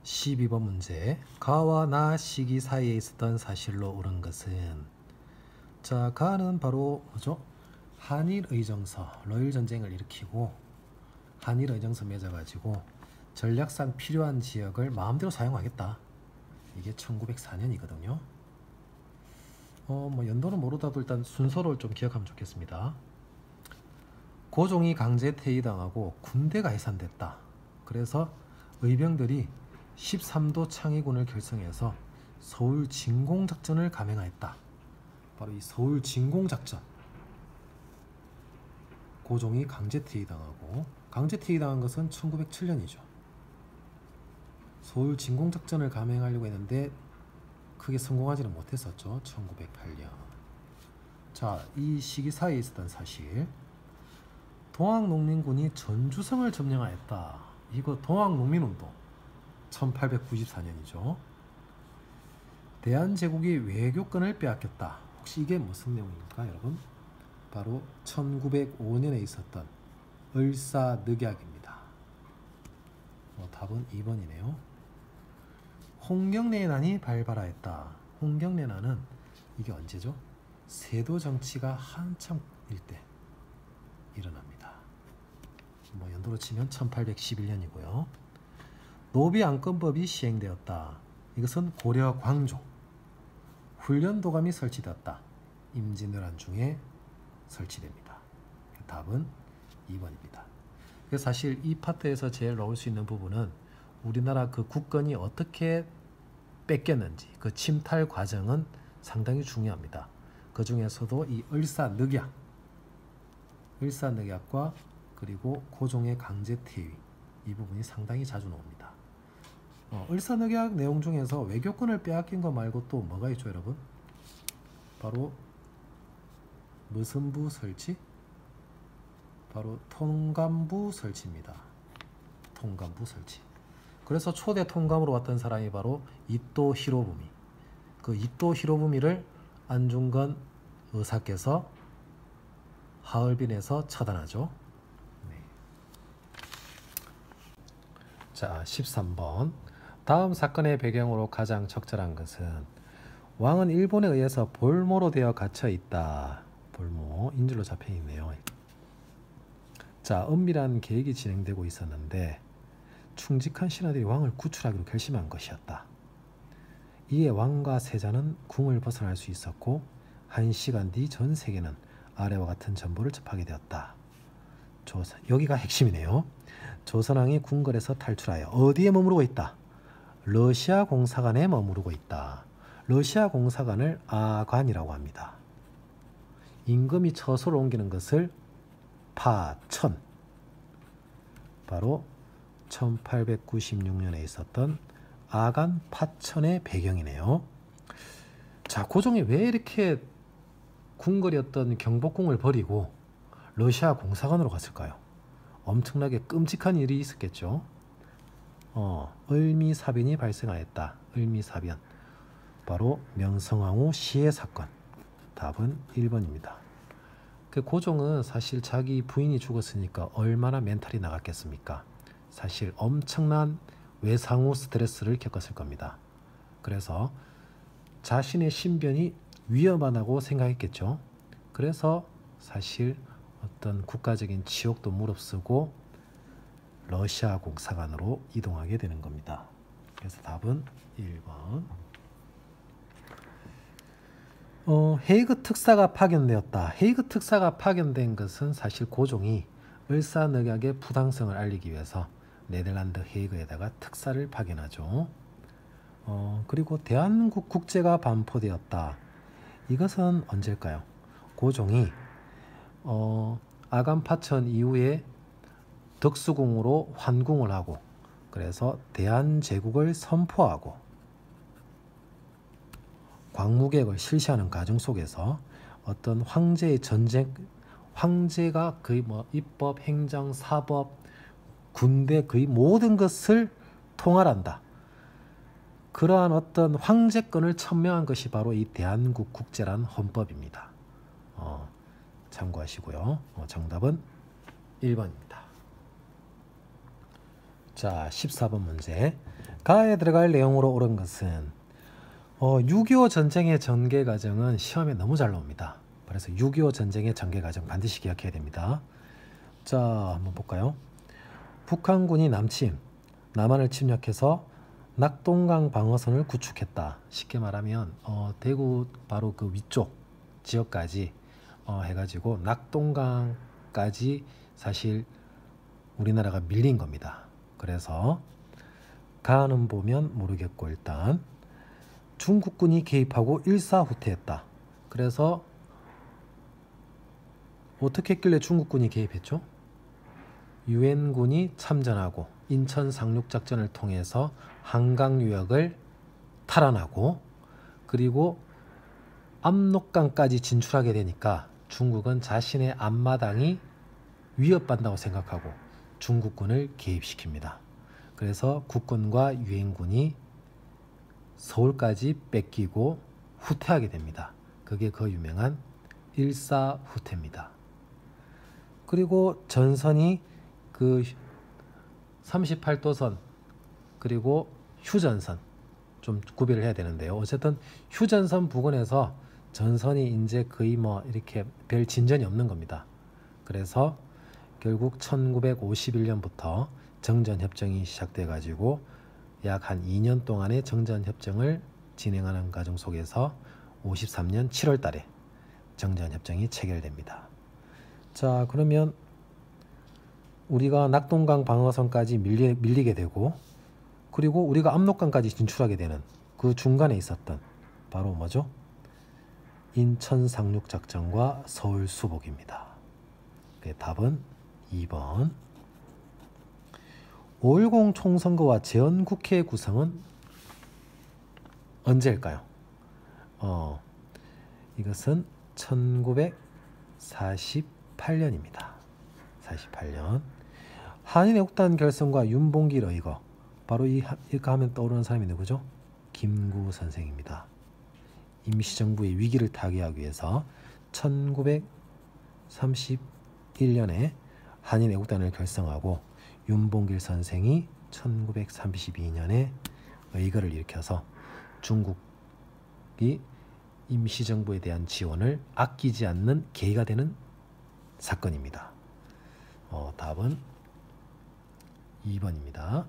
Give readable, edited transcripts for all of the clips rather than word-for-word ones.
12번 문제. 가와 나 시기 사이에 있었던 사실로 옳은 것은, 자, 가는 바로 뭐죠? 한일의정서, 러일 전쟁을 일으키고 한일의정서 맺어가지고 전략상 필요한 지역을 마음대로 사용하겠다. 이게 1904년이거든요. 뭐 연도는 모르다도 일단 순서를 좀 기억하면 좋겠습니다. 고종이 강제 퇴위당하고 군대가 해산됐다. 그래서 의병들이 13도 창의군을 결성해서 서울 진공작전을 감행하였다. 바로 이 서울 진공작전. 고종이 강제 퇴위당하고, 강제 퇴위당한 것은 1907년이죠. 서울 진공작전을 감행하려고 했는데 크게 성공하지는 못했었죠. 1908년. 자, 이 시기 사이에 있었던 사실. 동학농민군이 전주성을 점령하였다. 이거 동학농민운동 1894년이죠. 대한제국이 외교권을 빼앗겼다. 혹시 이게 무슨 내용입니까, 여러분? 바로 1905년에 있었던 을사늑약입니다. 답은 2번이네요. 홍경래난이 발발하였다. 홍경래난은 이게 언제죠? 세도 정치가 한참일 때 일어납니다. 뭐 연도로 치면 1811년이고요. 노비안건법이 시행되었다. 이것은 고려 광종. 훈련도감이 설치되었다. 임진왜란 중에 설치됩니다. 답은 2번입니다. 사실 이 파트에서 제일 나올 수 있는 부분은 우리나라 그 국권이 어떻게 뺏겼는지, 그 침탈 과정은 상당히 중요합니다. 그 중에서도 이 을사늑약과 그리고 고종의 강제 퇴위, 이 부분이 상당히 자주 나옵니다. 을사늑약 내용 중에서 외교권을 빼앗긴 거 말고 또 뭐가 있죠, 여러분? 바로 무슨부 설치? 바로 통감부 설치입니다. 통감부 설치. 그래서 초대 통감으로 왔던 사람이 바로 이토 히로부미. 그 이토 히로부미를 안중근 의사께서 하얼빈에서 처단하죠. 네. 자, 13번. 다음 사건의 배경으로 가장 적절한 것은, 왕은 일본에 의해서 볼모로 되어 갇혀 있다. 볼모, 인줄로 잡혀 있네요. 자, 은밀한 계획이 진행되고 있었는데 충직한 신하들이 왕을 구출하기로 결심한 것이었다. 이에 왕과 세자는 궁을 벗어날 수 있었고 1시간 뒤 전 세계는 아래와 같은 정보를 접하게 되었다. 여기가 핵심이네요. 조선왕이 궁궐에서 탈출하여 어디에 머무르고 있다? 러시아 공사관에 머무르고 있다. 러시아 공사관을 아관이라고 합니다. 임금이 처소를 옮기는 것을 파천, 바로 1896년에 있었던 아간 파천의 배경이네요. 자, 고종이 왜 이렇게 궁궐이었던 경복궁을 버리고 러시아 공사관으로 갔을까요? 엄청나게 끔찍한 일이 있었겠죠. 을미사변이 발생하였다. 을미사변, 바로 명성황후 시해 사건. 답은 1번입니다. 그 고종은 사실 자기 부인이 죽었으니까 얼마나 멘탈이 나갔겠습니까? 사실 엄청난 외상후 스트레스를 겪었을 겁니다. 그래서 자신의 신변이 위험하다고 생각했겠죠. 그래서 사실 어떤 국가적인 치욕도 무릅쓰고 러시아 공사관으로 이동하게 되는 겁니다. 그래서 답은 1번. 헤이그 특사가 파견되었다. 헤이그 특사가 파견된 것은 사실 고종이 을사늑약의 부당성을 알리기 위해서 네덜란드 헤이그에다가 특사를 파견하죠. 그리고 대한민국 국제가 반포되었다. 이것은 언제일까요? 고종이 아간 파천 이후에 덕수궁으로 환궁을 하고, 그래서 대한제국을 선포하고 광무개혁을 실시하는 과정 속에서 어떤 황제의 전쟁, 황제가 거의 입법, 행정, 사법, 군대 거의 모든 것을 통할한다. 그러한 어떤 황제권을 천명한 것이 바로 이 대한민국 국제란 헌법입니다. 참고하시고요. 정답은 1번입니다. 자, 14번 문제. 가에 들어갈 내용으로 옳은 것은 6.25 전쟁의 전개 과정은 시험에 너무 잘 나옵니다. 그래서 6.25 전쟁의 전개 과정 반드시 기억해야 됩니다. 자, 한번 볼까요? 북한군이 남한을 침략해서 낙동강 방어선을 구축했다. 쉽게 말하면 대구 바로 그 위쪽 지역까지 해가지고 낙동강까지 사실 우리나라가 밀린 겁니다. 그래서 가는 보면 모르겠고 일단 중국군이 개입하고 일사후퇴했다. 그래서 어떻게 했길래 중국군이 개입했죠? 유엔군이 참전하고 인천 상륙작전을 통해서 한강 유역을 탈환하고 그리고 압록강까지 진출하게 되니까 중국은 자신의 앞마당이 위협받는다고 생각하고 중국군을 개입시킵니다. 그래서 국군과 유엔군이 서울까지 뺏기고 후퇴하게 됩니다. 그게 그 유명한 일사후퇴입니다. 그리고 전선이 그 38도선 그리고 휴전선 좀 구별을 해야 되는데요. 어쨌든 휴전선 부근에서 전선이 이제 거의 뭐 이렇게 별 진전이 없는 겁니다. 그래서 결국 1951년부터 정전협정이 시작돼 가지고 약 한 2년 동안의 정전협정을 진행하는 과정 속에서 53년 7월 달에 정전협정이 체결됩니다. 자, 그러면 우리가 낙동강 방어선까지 밀리게 되고 그리고 우리가 압록강까지 진출하게 되는 그 중간에 있었던 바로 뭐죠? 인천 상륙작전과 서울 수복입니다. 답은 2번. 5.10 총선거와 재헌국회 구성은 언제일까요? 이것은 1948년입니다. 48년. 한인애국단 결성과 윤봉길 의거. 바로 이거 하면 떠오르는 사람이 누구죠? 김구 선생입니다. 임시정부의 위기를 타개하기 위해서 1931년에 한인애국단을 결성하고 윤봉길 선생이 1932년에 의거를 일으켜서 중국이 임시정부에 대한 지원을 아끼지 않는 계기가 되는 사건입니다. 답은 2번입니다.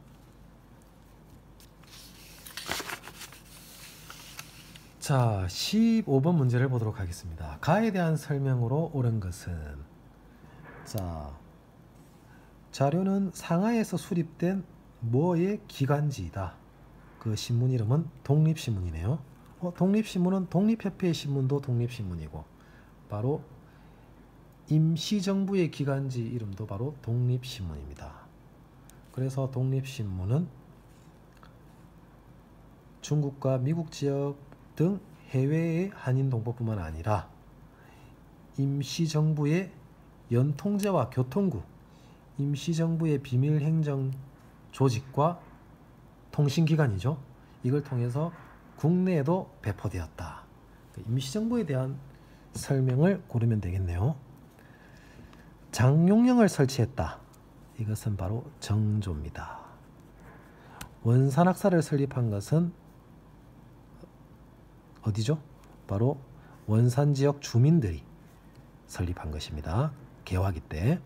자, 15번 문제를 보도록 하겠습니다. 가에 대한 설명으로 옳은 것은 자, 자료는 상하이에서 수립된 뭐의 기관지이다. 그 신문 이름은 독립신문이네요. 독립신문은 독립협회의 신문도 독립신문이고 바로 임시정부의 기관지 이름도 바로 독립신문입니다. 그래서 독립신문은 중국과 미국 지역 등 해외의 한인 동포뿐만 아니라 임시정부의 연통제와 교통국, 임시정부의 비밀행정 조직과 통신기관이죠. 이걸 통해서 국내에도 배포되었다. 임시정부에 대한 설명을 고르면 되겠네요. 장용령을 설치했다. 이것은 바로 정조입니다. 원산학사를 설립한 것은 어디죠? 바로 원산지역 주민들이 설립한 것입니다. 개화기 때.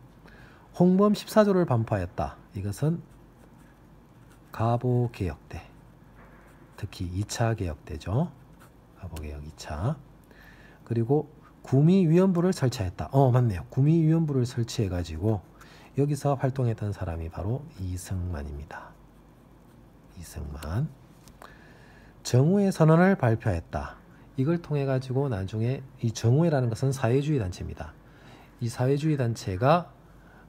홍범 14조를 반포하였다. 이것은 가보개혁 때, 특히 2차 개혁 때죠. 가보개혁 2차. 그리고 구미위원부를 설치했다. 맞네요. 구미위원부를 설치해가지고 여기서 활동했던 사람이 바로 이승만입니다. 이승만. 정우회 선언을 발표했다. 이걸 통해 가지고 나중에 이 정우회라는 것은 사회주의 단체입니다. 이 사회주의 단체가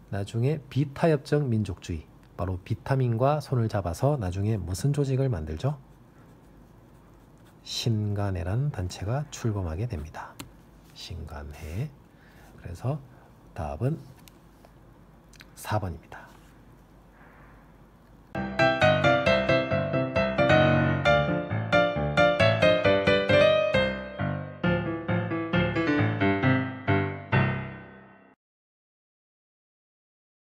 나중에 비타협정 민족주의, 바로 비타민과 손을 잡아서 나중에 무슨 조직을 만들죠? 신간회라는 단체가 출범하게 됩니다. 신간회. 그래서 답은 4번입니다.